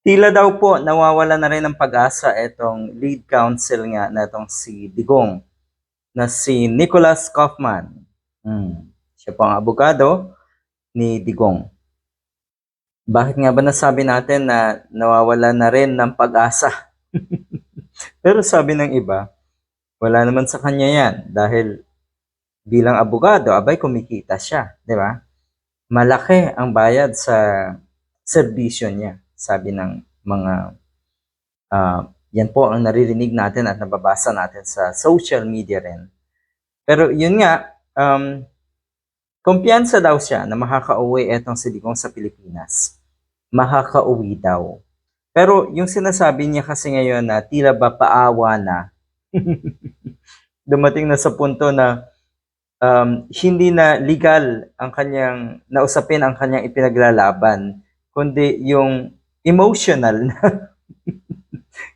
Tila daw po nawawala na rin ng pag-asa itong lead counsel nga na itong si Digong na si Nicholas Kaufman. Siya po ang abogado ni Digong. Bakit nga ba nasabi natin na nawawala na rin ng pag-asa? Pero sabi ng iba, wala naman sa kanya yan dahil bilang abogado, abay kumikita siya, di ba? Malaki ang bayad sa serbisyo niya, sabi ng mga yan po ang naririnig natin at nababasa natin sa social media rin. Pero yun nga, kumpiyansa daw siya na makakauwi etong si Digong sa Pilipinas. Makakauwi daw. Pero yung sinasabi niya kasi ngayon na tila ba paawa na, dumating na sa punto na hindi na legal ang kanyang nausapin ang kanyang ipinaglalaban, kundi yung emotional na.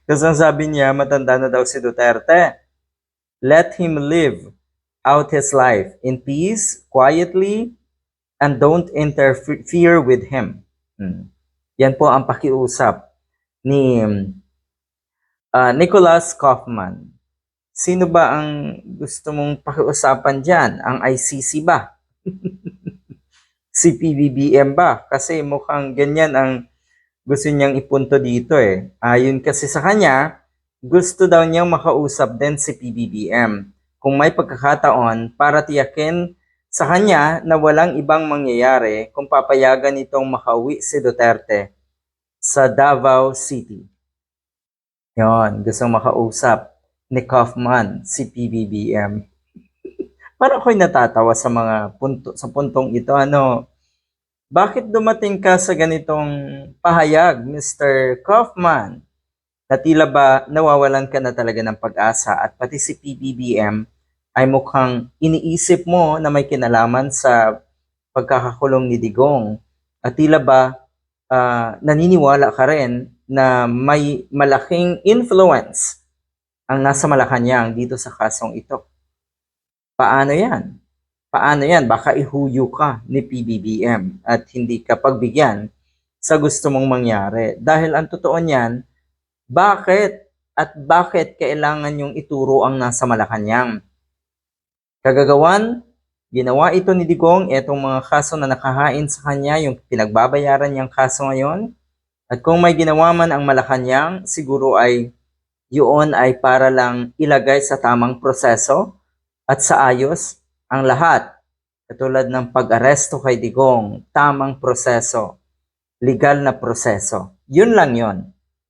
Kasi ang sabi niya, matanda na daw si Duterte. Let him live out his life in peace, quietly, and don't interfere with him. Yan po ang pakiusap ni Nicholas Kaufman. Sino ba ang gusto mong pakiusapan dyan? Ang ICC ba? Si PBBM ba? Kasi mukhang ganyan ang gusto niyang ipunto dito eh. Ayon kasi sa kanya, gusto daw niyang makausap din si PBBM kung may pagkakataon para tiyakin sa kanya na walang ibang mangyayari kung papayagan itong makauwi si Duterte sa Davao City. Yon, gustong makausap ni Kaufman si PBBM. Parang ako'y natatawa sa mga puntong ito. Bakit dumating ka sa ganitong pahayag, Mr. Kaufman? Na tila ba nawawalan ka na talaga ng pag-asa at pati si PBBM ay mukhang iniisip mo na may kinalaman sa pagkakakulong ni Digong. At tila ba naniniwala ka rin na may malaking influence ang nasa Malacanang dito sa kasong ito. Paano yan? Paano yan? Baka ihuyo ka ni PBBM at hindi ka pagbigyan sa gusto mong mangyari. Dahil ang totoo niyan, bakit kailangan yung ituro ang nasa Malacanang? Kagagawan, ginawa ito ni Digong, itong mga kaso na nakahain sa kanya, yung pinagbabayaran niyang kaso ngayon. At kung may ginawa man ang Malacanang, siguro ay yun ay para lang ilagay sa tamang proseso at sa ayos ang lahat. Katulad ng pag-aresto kay Digong, tamang proseso, legal na proseso. Yun lang yun.